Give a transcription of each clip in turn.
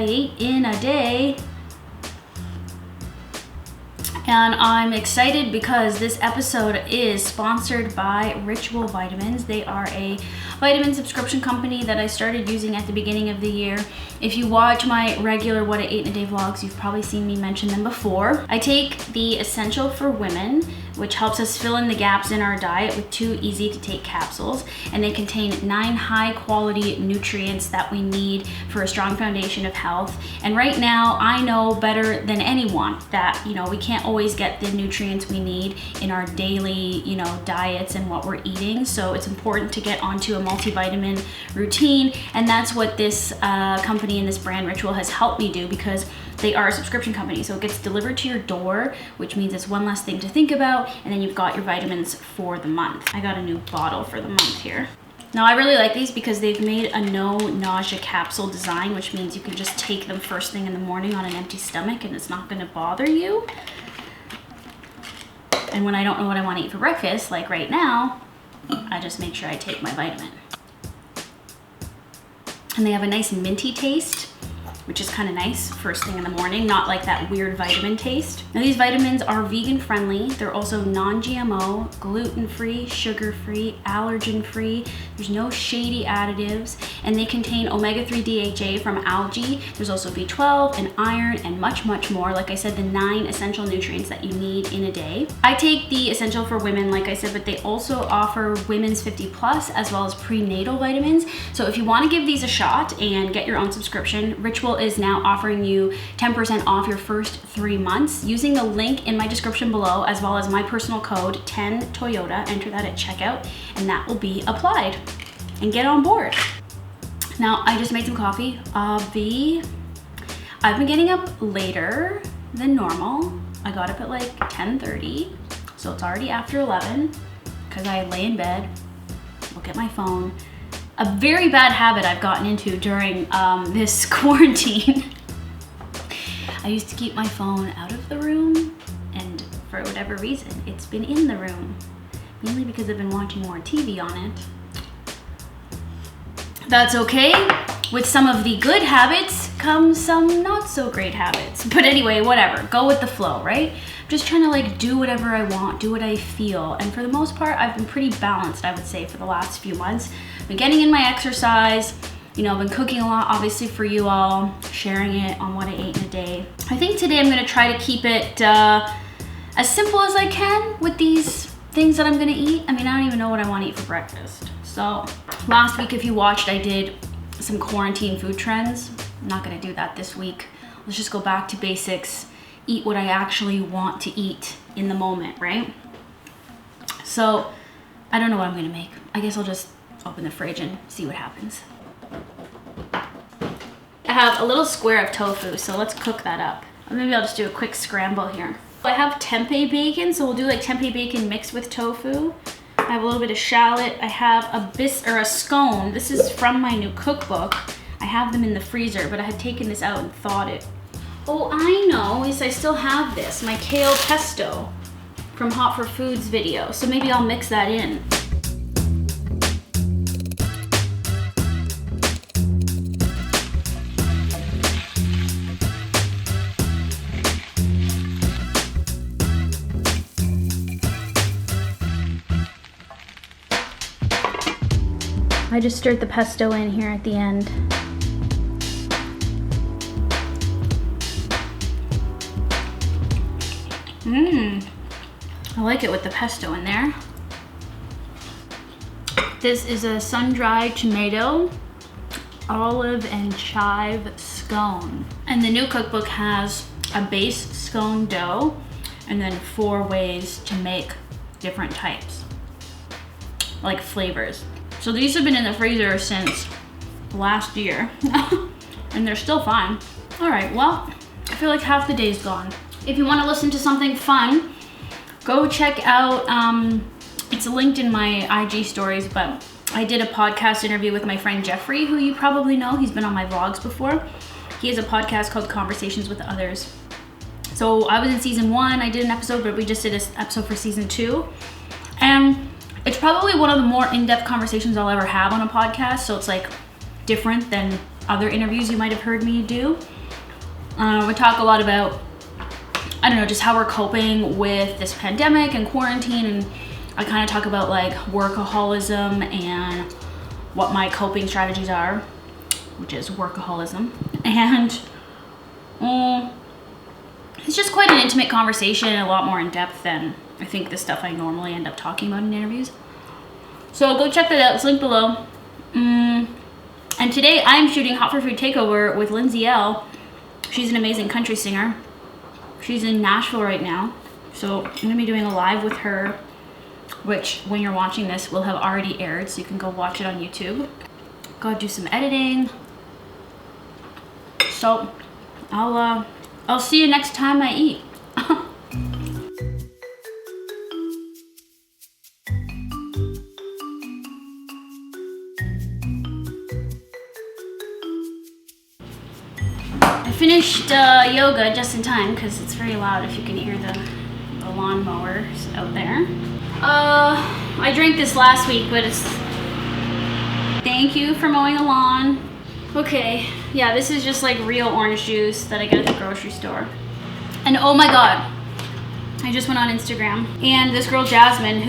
I ate in a day. And I'm excited because this episode is sponsored by Ritual Vitamins. They are a vitamin subscription company that I started using at the beginning of the year. If you watch my regular What I Ate in a Day vlogs, you've probably seen me mention them before. I take the Essential for Women, which helps us fill in the gaps in our diet with 2 easy to take capsules, and they contain 9 high quality nutrients that we need for a strong foundation of health. And right now, I know better than anyone that, we can't always get the nutrients we need in our daily, diets and what we're eating. So it's important to get onto a multivitamin routine, and that's what this company and this brand Ritual has helped me do, because they are a subscription company. So it gets delivered to your door, which means it's one less thing to think about, and then you've got your vitamins for the month. I got a new bottle for the month here. Now I really like these because they've made a no nausea capsule design, which means you can just take them first thing in the morning on an empty stomach and it's not gonna bother you. And when I don't know what I want to eat for breakfast, like right now, I just make sure I take my vitamin. And they have a nice minty taste, which is kind of nice first thing in the morning, not like that weird vitamin taste. Now these vitamins are vegan friendly. They're also non-GMO, gluten-free, sugar-free, allergen-free. There's no shady additives, and they contain omega-3 DHA from algae. There's also B12 and iron and much, much more. Like I said, the 9 essential nutrients that you need in a day. I take the Essential for Women, like I said, but they also offer women's 50 plus as well as prenatal vitamins. So if you want to give these a shot and get your own subscription, Ritual is now offering you 10% off your first 3 months using the link in my description below, as well as my personal code 10Toyota. Enter that at checkout and that will be applied, and get on board. Now I just made some coffee. I've been getting up later than normal. I got up at like 10:30, so it's already after 11 because I lay in bed, look at my phone. A very bad habit I've gotten into during this quarantine. I used to keep my phone out of the room, and for whatever reason, it's been in the room. Mainly because I've been watching more TV on it. That's okay. With some of the good habits comes some not so great habits. But anyway, whatever, go with the flow, right? Just trying to do whatever I want, do what I feel. And for the most part, I've been pretty balanced, I would say, for the last few months. Been getting in my exercise, I've been cooking a lot, obviously, for you all, sharing it on What I Ate in a Day. I think today I'm gonna try to keep it as simple as I can with these things that I'm gonna eat. I don't even know what I wanna eat for breakfast. So last week, if you watched, I did some quarantine food trends. I'm not gonna do that this week. Let's just go back to basics, eat what I actually want to eat in the moment, right? So I don't know what I'm gonna make. I guess I'll just open the fridge and see what happens. I have a little square of tofu, so let's cook that up. Or maybe I'll just do a quick scramble here. I have tempeh bacon, so we'll do tempeh bacon mixed with tofu. I have a little bit of shallot. I have a scone. This is from my new cookbook. I have them in the freezer, but I had taken this out and thawed it. Oh, I know, I still have this, my kale pesto from Hot for Foods video. So maybe I'll mix that in. I just stirred the pesto in here at the end. I like it with the pesto in there. This is a sun-dried tomato, olive, and chive scone. And the new cookbook has a base scone dough and then 4 ways to make different types, like flavors. So these have been in the freezer since last year and they're still fine. All right, well, I feel like half the day's gone. If you want to listen to something fun, go check out, it's linked in my IG stories, but I did a podcast interview with my friend Jeffrey, who you probably know. He's been on my vlogs before. He has a podcast called Conversations with Others. So I was in season 1, I did an episode, but we just did an episode for season 2. And it's probably one of the more in-depth conversations I'll ever have on a podcast. So it's different than other interviews you might have heard me do. We talk a lot about, I don't know, just how we're coping with this pandemic and quarantine, and I kind of talk about like workaholism and what my coping strategies are, which is workaholism. And it's just quite an intimate conversation and a lot more in depth than I think the stuff I normally end up talking about in interviews. So go check that out, it's linked below. And today I'm shooting Hot for Food Takeover with Lindsay L. She's an amazing country singer. She's in Nashville right now. So I'm gonna be doing a live with her, which when you're watching this will have already aired, so you can go watch it on YouTube. Go do some editing. So I'll see you next time I eat. I finished yoga just in time because it's very loud if you can hear the lawnmowers out there. I drank this last week, but it's... Thank you for mowing the lawn. Okay, yeah, this is just like real orange juice that I get at the grocery store. And oh my God, I just went on Instagram and this girl Jasmine,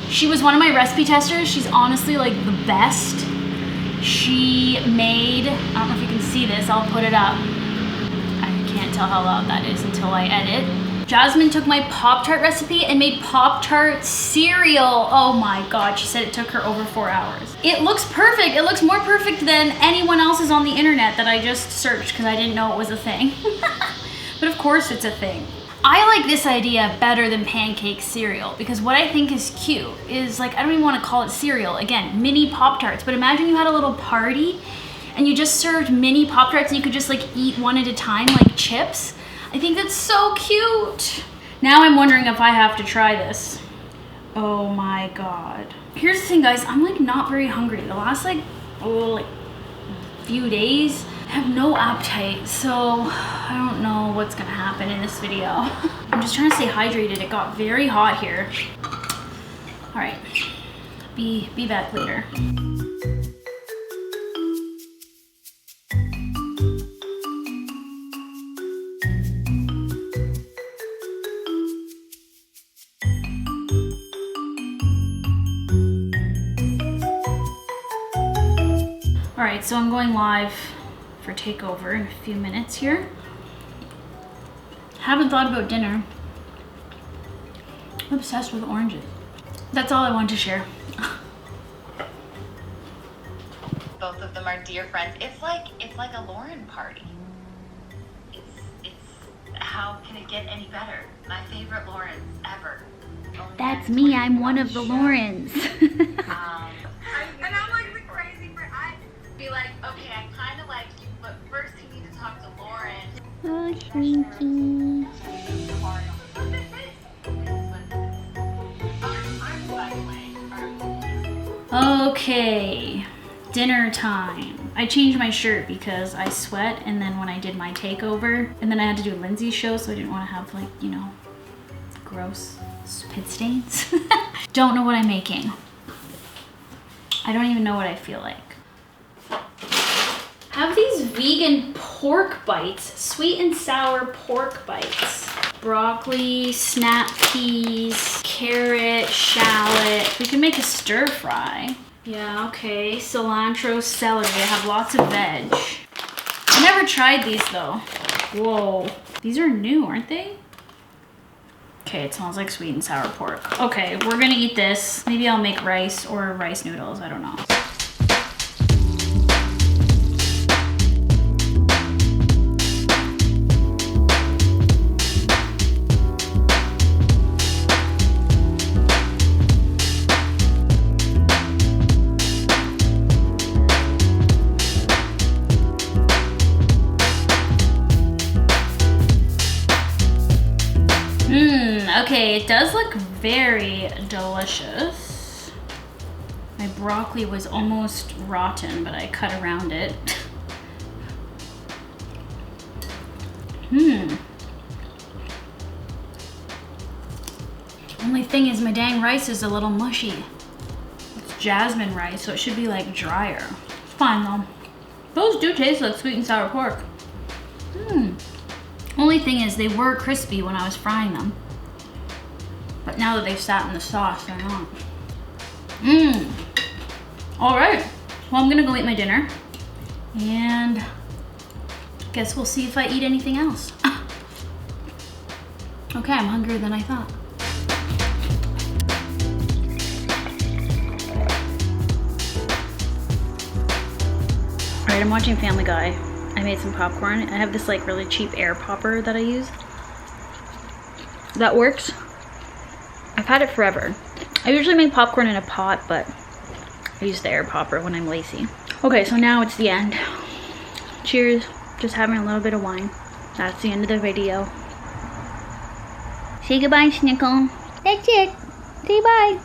she was one of my recipe testers. She's honestly like the best. She made, I don't know if you can see this, I'll put it up. I can't tell how loud that is until I edit. Jasmine took my Pop-Tart recipe and made Pop-Tart cereal. Oh my God, she said it took her over 4 hours. It looks perfect. It looks more perfect than anyone else's on the internet that I just searched because I didn't know it was a thing. But of course it's a thing. I like this idea better than pancake cereal because what I think is cute is like, I don't even want to call it cereal. Again, mini Pop-Tarts, but imagine you had a little party and you just served mini Pop-Tarts and you could just like eat one at a time like chips. I think that's so cute. Now I'm wondering if I have to try this. Oh my God. Here's the thing, guys, I'm like not very hungry. The last like few days, I have no appetite, so I don't know what's gonna happen in this video. I'm just trying to stay hydrated. It got very hot here. All right, be back later. All right, so I'm going live for takeover in a few minutes here. Haven't thought about dinner. I'm obsessed with oranges. That's all I wanted to share. Both of them are dear friends. It's like a Lauren party. It's how can it get any better? My favorite Laurens ever. That's me. I'm one of the Laurens. And I'm like the crazy friend. I'd be like, okay, I kind of like you, but first you need to talk to Lauren. Oh, Slinky. Okay, dinner time. I changed my shirt because I sweat, and then when I did my takeover, and then I had to do Lindsay's show, so I didn't want to have like, you know, gross spit stains. Don't know what I'm making. I don't even know what I feel like. Have these vegan pork bites, sweet and sour pork bites. Broccoli, snap peas, carrot, shallot. We can make a stir fry. Yeah, okay, cilantro, celery. I have lots of veg. I never tried these though. Whoa, these are new, aren't they? Okay, it smells like sweet and sour pork. Okay, we're gonna eat this. Maybe I'll make rice or rice noodles, I don't know. Okay, it does look very delicious. My broccoli was almost rotten, but I cut around it. Only thing is my dang rice is a little mushy. It's jasmine rice, so it should be like drier. It's fine though. Those do taste like sweet and sour pork. Only thing is they were crispy when I was frying them. But now that they've sat in the sauce, they're not. All right, well, I'm gonna go eat my dinner. And guess we'll see if I eat anything else. Okay, I'm hungrier than I thought. All right, I'm watching Family Guy. I made some popcorn. I have this like really cheap air popper that I use. That works. I've had it forever. I usually make popcorn in a pot, but I use the air popper when I'm lazy. Okay, so now it's the end. Cheers. Just having a little bit of wine. That's the end of the video. Say goodbye, Snickle. That's it. Say bye.